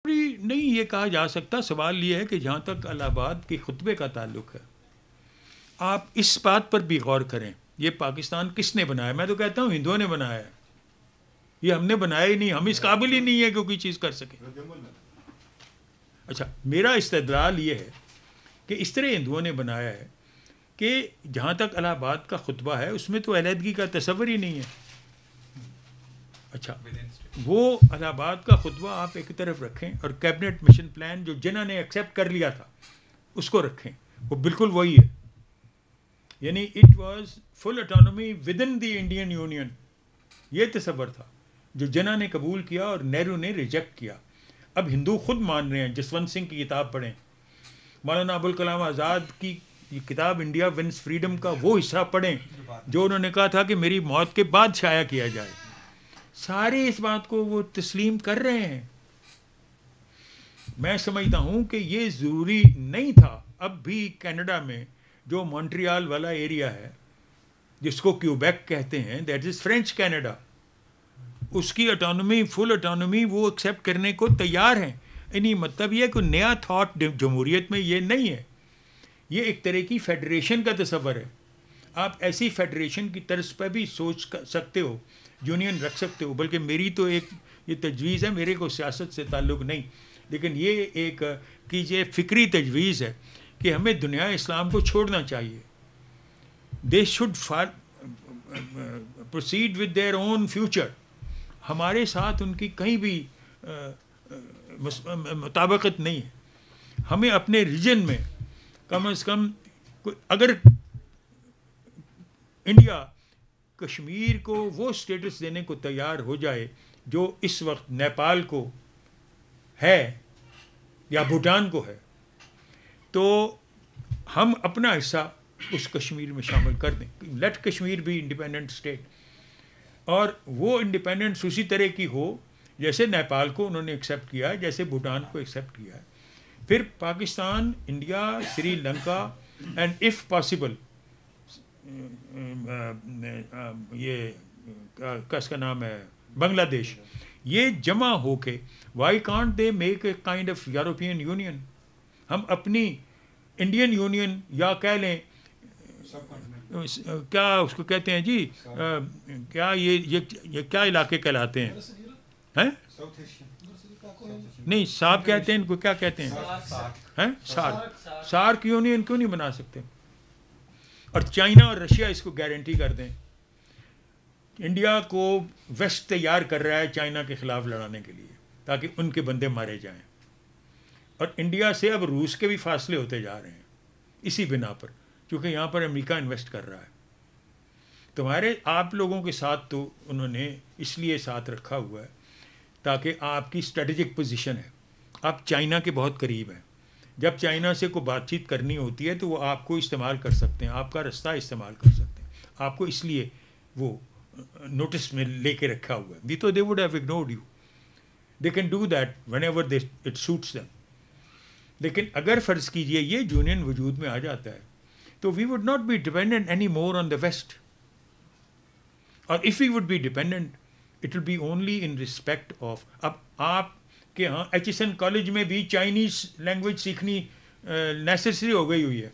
نہیں یہ کہا جا سکتا. سوال یہ ہے کہ جہاں تک الہ آباد کے خطبے کا تعلق ہے، آپ اس بات پر بھی غور کریں، یہ پاکستان کس نے بنایا؟ میں تو کہتا ہوں ہندوؤں نے بنایا ہے. یہ ہم نے بنایا ہی نہیں، ہم اس قابل ہی نہیں ہے کہ کوئی چیز کر سکیں. اچھا، میرا استدلال یہ ہے کہ اس طرح ہندوؤں نے بنایا ہے کہ جہاں تک الہ آباد کا خطبہ ہے اس میں تو علیحدگی کا تصور ہی نہیں ہے. اچھا، وہ الہ آباد کا خطبہ آپ ایک طرف رکھیں اور کیبنٹ مشن پلان جو جنہوں نے ایکسیپٹ کر لیا تھا اس کو رکھیں، وہ بالکل وہی ہے. یعنی it was full autonomy within the Indian union. یہ تصور تھا جو جنہوں نے قبول کیا اور نہرو نے ریجیکٹ کیا. اب ہندو خود مان رہے ہیں. جسونت سنگھ کی کتاب پڑھیں، مولانا ابوالکلام آزاد کی کتاب انڈیا ونس فریڈم کا وہ حصہ پڑھیں جو انہوں نے کہا تھا کہ میری موت کے بعد شائع کیا جائے. سارے اس بات کو وہ تسلیم کر رہے ہیں. میں سمجھتا ہوں کہ یہ ضروری نہیں تھا. اب بھی کینیڈا میں جو مونٹریال والا ایریا ہے جس کو کیوبیک کہتے ہیں، دیٹ از فرینچ کینیڈا، اس کی اٹانومی، فل اٹانومی وہ ایکسیپٹ کرنے کو تیار ہیں. یعنی مطلب یہ کہ نیا تھاٹ جمہوریت میں یہ نہیں ہے. یہ ایک طرح کی فیڈریشن کا تصور ہے. آپ ایسی فیڈریشن کی طرز پہ بھی سوچ سکتے ہو، یونین رکھ سکتے ہو. بلکہ میری تو ایک یہ تجویز ہے، میرے کو سیاست سے تعلق نہیں، لیکن یہ ایک کیجیے فکری تجویز ہے کہ ہمیں دنیا اسلام کو چھوڑنا چاہیے. They should proceed with their own future. ہمارے ساتھ ان کی کہیں بھی مطابقت نہیں ہے. ہمیں اپنے ریجن میں کم از کم اگر انڈیا کشمیر کو وہ سٹیٹس دینے کو تیار ہو جائے جو اس وقت نیپال کو ہے یا بھوٹان کو ہے، تو ہم اپنا حصہ اس کشمیر میں شامل کر دیں. لیٹ کشمیر بھی انڈیپینڈنٹ اسٹیٹ، اور وہ انڈیپینڈنس اسی طرح کی ہو جیسے نیپال کو انہوں نے ایکسیپٹ کیا ہے، جیسے بھوٹان کو ایکسیپٹ کیا ہے. پھر Pakistan, India, Sri Lanka and if possible یہ کس کا نام ہے بنگلہ دیش، یہ جمع ہو کے why can't they make a kind of European union. ہم اپنی انڈین یونین یا کہہ لیں کیا اس کو کہتے ہیں جی، کیا یہ کیا علاقے کہلاتے ہیں؟ نہیں، سارک کہتے ہیں ان کو، کیا کہتے ہیں؟ سارک یونین کیوں نہیں بنا سکتے؟ اور چائنا اور رشیا اس کو گارنٹی کر دیں. انڈیا کو ویسٹ تیار کر رہا ہے چائنا کے خلاف لڑانے کے لیے تاکہ ان کے بندے مارے جائیں. اور انڈیا سے اب روس کے بھی فاصلے ہوتے جا رہے ہیں اسی بنا پر، کیونکہ یہاں پر امریکہ انویسٹ کر رہا ہے. تمہارے آپ لوگوں کے ساتھ تو انہوں نے اس لیے ساتھ رکھا ہوا ہے تاکہ آپ کی اسٹریٹجک پوزیشن ہے. آپ چائنا کے بہت قریب ہیں. جب چائنا سے کوئی بات چیت کرنی ہوتی ہے تو وہ آپ کو استعمال کر سکتے ہیں، آپ کا رستہ استعمال کر سکتے ہیں. آپ کو اس لیے وہ نوٹس میں لے کے رکھا ہوا ہے. تو they would have ignored you. They can do that when ever it suits them. لیکن اگر فرض کیجئے یہ یونین وجود میں آ جاتا ہے تو we would not be dependent any more on the west. اور if we would be dependent it will be only in respect of. اب آپ کے ہاں ایچ ایس این کالج میں بھی چائنیز لینگویج سیکھنی نیسیسری ہو گئی ہوئی ہے.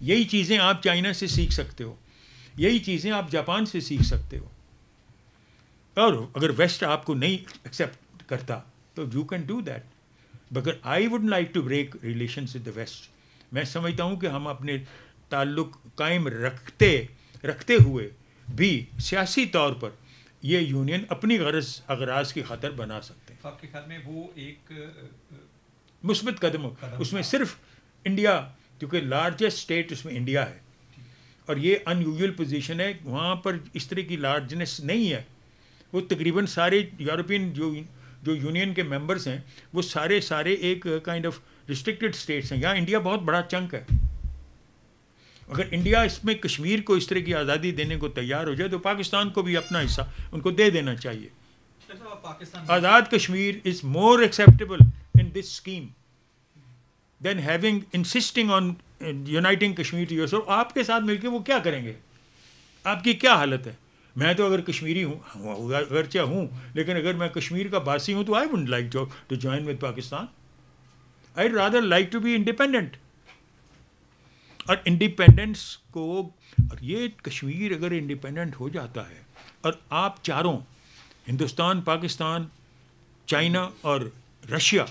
یہی چیزیں آپ چائنا سے سیکھ سکتے ہو، یہی چیزیں آپ جاپان سے سیکھ سکتے ہو. اور اگر ویسٹ آپ کو نہیں ایکسیپٹ کرتا تو یو کین ڈو دیٹ. بگر I would like to break relations with the West. میں سمجھتا ہوں کہ ہم اپنے تعلق قائم رکھتے ہوئے بھی سیاسی طور پر یہ یونین اپنی اغراض کی خاطر بنا سکتے ہیں. آپ کے خیال میں وہ ایک مثبت قدم ہو. اس میں صرف انڈیا، کیونکہ لارجسٹ اسٹیٹ اس میں انڈیا ہے اور یہ ان یوزول پوزیشن ہے، وہاں پر اس طرح کی لارجنس نہیں ہے. وہ تقریباً سارے یورپین جو یونین کے ممبرس ہیں وہ سارے ایک کائنڈ آف ریسٹرکٹڈ اسٹیٹس ہیں. یہاں انڈیا بہت بڑا چنک ہے. اگر انڈیا اس میں کشمیر کو اس طرح کی آزادی دینے کو تیار ہو جائے تو پاکستان کو بھی اپنا حصہ ان کو دے دینا چاہیے. Azad Kashmir is more acceptable in this scheme than having insisting on uniting Kashmir to yourself. آپ کے ساتھ مل کے وہ کیا کریں گے؟ آپ کی کیا حالت ہے؟ میں تو اگر کشمیری ہوں اگرچہ ہوں لیکن اگر میں کشمیر کا باسی ہوں تو I wouldn't like to join with Pakistan. I rather like to be independent. اور انڈیپینڈنس کو اور یہ کشمیر اگر انڈیپینڈنٹ ہو جاتا ہے اور آپ چاروں ہندوستان پاکستان چائنا اور رشیا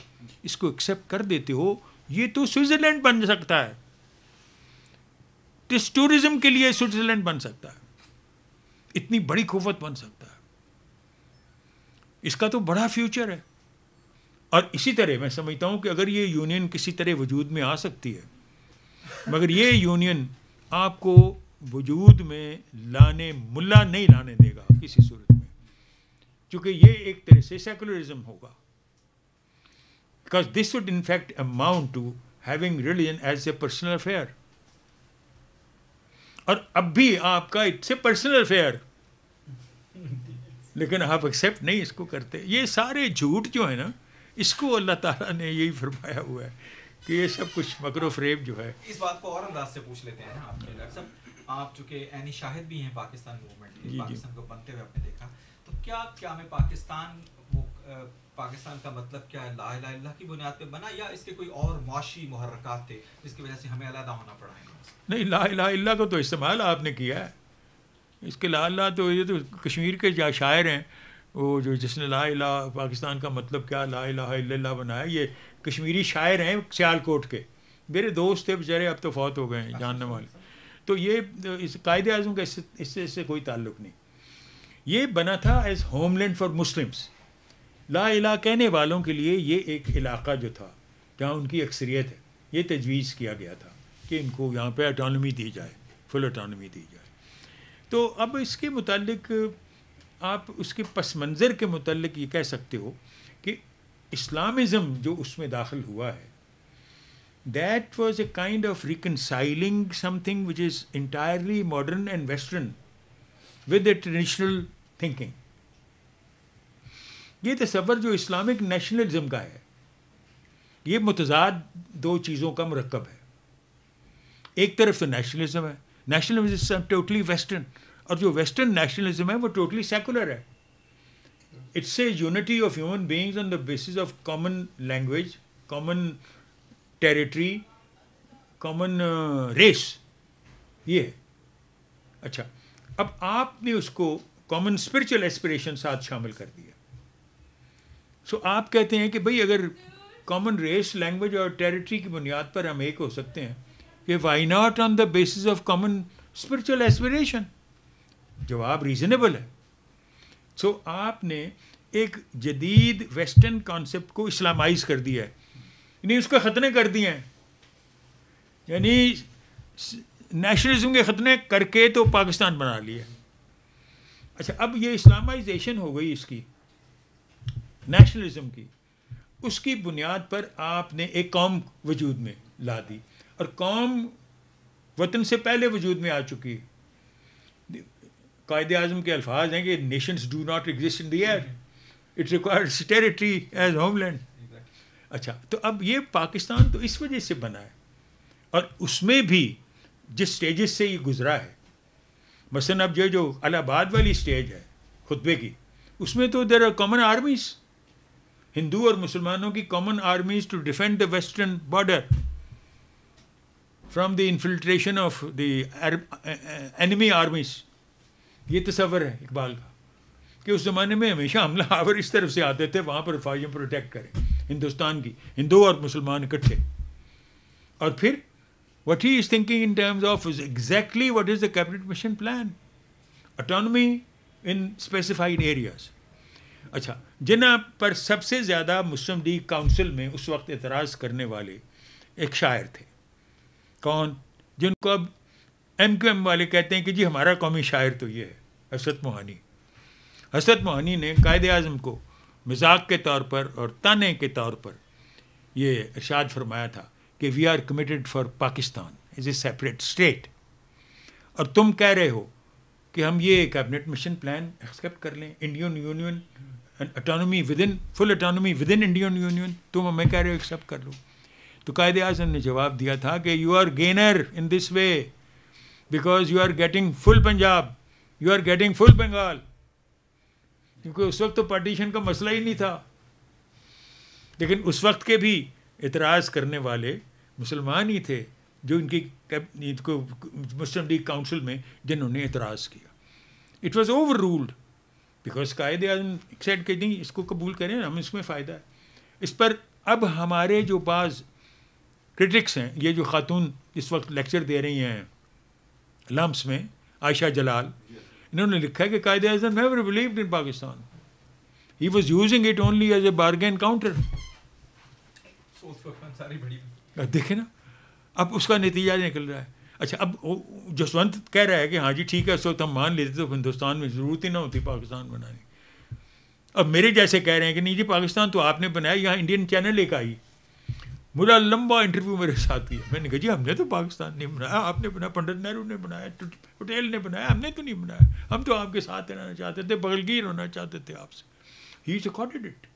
اس کو ایکسیپٹ کر دیتے ہو یہ تو سوئٹزرلینڈ بن سکتا ہے. اس ٹورزم کے لیے سوئٹزرلینڈ بن سکتا ہے. اتنی بڑی قوت بن سکتا ہے. اس کا تو بڑا فیوچر ہے. اور اسی طرح میں سمجھتا ہوں کہ اگر یہ یونین کسی طرح وجود میں آ سکتی ہے مگر یہ یونین آپ کو وجود میں ملا نہیں لانے دے گا کسی صورت میں چونکہ یہ ایک طرح سے سیکولرزم ہوگا. Because this would in fact amount to having religion as a personal affair. اور اب بھی آپ کا اٹس اے پرسنل افیئر لیکن آپ ایکسیپٹ نہیں اس کو کرتے. یہ سارے جھوٹ جو ہے نا اس کو اللہ تعالیٰ نے یہی فرمایا ہوا ہے کہ یہ سب کچھ مکر و فریب جو ہے. اس بات کو اور انداز سے پوچھ لیتے ہیں آپ کے ڈاکٹر صاحب. آپ چونکہ عینی شاہد بھی ہیں پاکستان موومنٹ کے, پاکستان کو بنتے ہوئے آپ نے دیکھا, تو کیا میں پاکستان وہ پاکستان کا مطلب کیا ہے لا الہ الا اللہ کی بنیاد پہ بنا یا اس کے کوئی اور معاشی محرکات تھے جس کی وجہ سے ہمیں علیحدہ ہونا پڑا ہے؟ نہیں, لا الہ الا اللہ کو تو استعمال آپ نے کیا ہے. اس کے لا اللہ تو یہ تو کشمیر کے جو شاعر ہیں وہ جو جس نے لا الہ پاکستان کا مطلب کیا لا الہ الا اللہ بنایا یہ کشمیری شاعر ہیں سیال کوٹ کے. میرے دوست تھے بیچارے اب تو فوت ہو گئے ہیں جاننے والے. تو یہ اس قائد اعظم کا اس سے کوئی تعلق نہیں. یہ بنا تھا as homeland for Muslims. لا الہ کہنے والوں کے لیے یہ ایک علاقہ جو تھا جہاں ان کی اکثریت ہے یہ تجویز کیا گیا تھا کہ ان کو یہاں پہ اٹانومی دی جائے, فل اٹانومی دی جائے. تو اب اس کے متعلق آپ اس کے پس منظر کے متعلق یہ کہہ سکتے ہو کہ اسلامزم جو اس میں داخل ہوا ہے that was a kind of reconciling something which is entirely modern and western with a traditional thinking. یہ تصور جو اسلامک نیشنلزم کا ہے یہ متضاد دو چیزوں کا مرکب ہے. ایک طرف تو نیشنلزم ہے, نیشنلزم ٹوٹلی ویسٹرن, اور جو ویسٹرن نیشنلزم ہے وہ ٹوٹلی سیکولر ہے. It's a unity of human beings on the basis of common language, common territory, common race, یہ ہے. اچھا, اب آپ نے اس کو کامن اسپرچل ایسپریشن ساتھ شامل کر دیا. سو آپ کہتے ہیں کہ بھئی اگر کامن ریس, لینگویج اور ٹیریٹری کی بنیاد پر ہم ایک ہو سکتے ہیں کہ why not on the basis of common spiritual aspiration. جواب ریزنیبل ہے. سو آپ نے ایک جدید ویسٹرن کانسیپٹ کو اسلامائز کر دیا ہے, یعنی اس کے ختنے کر دیے ہیں. یعنی نیشنلزم کے ختنے کر کے تو پاکستان بنا لیا. اچھا, اب یہ اسلامائزیشن ہو گئی اس کی نیشنلزم کی, اس کی بنیاد پر آپ نے ایک قوم وجود میں لا دی, اور قوم وطن سے پہلے وجود میں آ چکی. قائد اعظم کے الفاظ ہیں کہ nations do not exist in the air, it requires territory as homeland. اچھا, تو اب یہ پاکستان تو اس وجہ سے بنا ہے, اور اس میں بھی جس سٹیجز سے یہ گزرا ہے, مثلا اب یہ جو الہ آباد والی سٹیج ہے خطبے کی, اس میں تو there are common armies, Hindu اور مسلمانوں کی common armies to defend the western border from the infiltration of the enemy armies. یہ تصور ہے اقبال کا کہ اس زمانے میں ہمیشہ حملہ آور اس طرف سے آتے تھے وہاں پر فوجیں پروٹیکٹ کریں ہندوستان کی, ہندو اور مسلمان اکٹھے. اور پھر what he is thinking in terms of is exactly what is the cabinet mission plan, autonomy in specified areas. اچھا, جنہاں پر سب سے زیادہ مسلم لیگ کاؤنسل میں اس وقت اعتراض کرنے والے ایک شاعر تھے. کون؟ جن کو اب ایم کیو ایم والے کہتے ہیں کہ جی ہمارا قومی شاعر تو یہ ہے, حسرت موہانی. حسرت موہانی نے قائد اعظم کو مذاق کے طور پر اور تانے کے طور پر یہ ارشاد فرمایا تھا کہ we are committed for Pakistan as a separate state, اور تم کہہ رہے ہو کہ ہم یہ کیبنٹ مشن پلان ایکسیپٹ کر لیں, Indian union autonomy within, full autonomy within Indian union, تم ہمیں کہہ رہے ہو ایکسیپٹ کر لو. تو قائد اعظم نے جواب دیا تھا کہ you are gainer in this way because you are getting full Punjab you are getting full Bengal, کیونکہ اس وقت تو پارٹیشن کا مسئلہ ہی نہیں تھا. لیکن اس وقت کے بھی اعتراض کرنے والے مسلمان ہی تھے جو ان کی مسلم لیگ کاؤنسل میں جنہوں نے اعتراض کیا. It was overruled because Quaid Azam sad کہ نہیں اس کو قبول کریں، ہم اس میں فائدہ ہے. اس پر اب ہمارے جو بعض کرٹکس ہیں، یہ جو خاتون اس وقت لیکچر دے رہی ہیں لمس میں، عائشہ جلال، انہوں نے لکھا ہے کہ Quaid Azam never believed in Pakistan, he was using it only as a bargain counter. دیکھیں نا اب اس کا نتیجہ نکل رہا ہے. اچھا اب جسونت کہہ رہا ہے کہ ہاں جی ٹھیک ہے اس وقت ہم مان لیتے تو ہندوستان میں ضرورت ہی نہ ہوتی پاکستان بنانے. اب میرے جیسے کہہ رہے ہیں کہ نہیں جی پاکستان تو آپ نے بنایا، یہاں انڈین چینل ایک آئی، بڑا لمبا انٹرویو میرے ساتھ کیا. میں نے کہا جی ہم نے تو پاکستان نہیں بنایا، آپ نے بنایا، پنڈت نہرو نے بنایا، پٹیل نے بنایا، ہم نے تو نہیں بنایا. ہم تو آپ کے ساتھ رہنا چاہتے تھے، بغلگیر ہونا چاہتے تھے آپ سے. ہی ریکارڈڈ اٹ.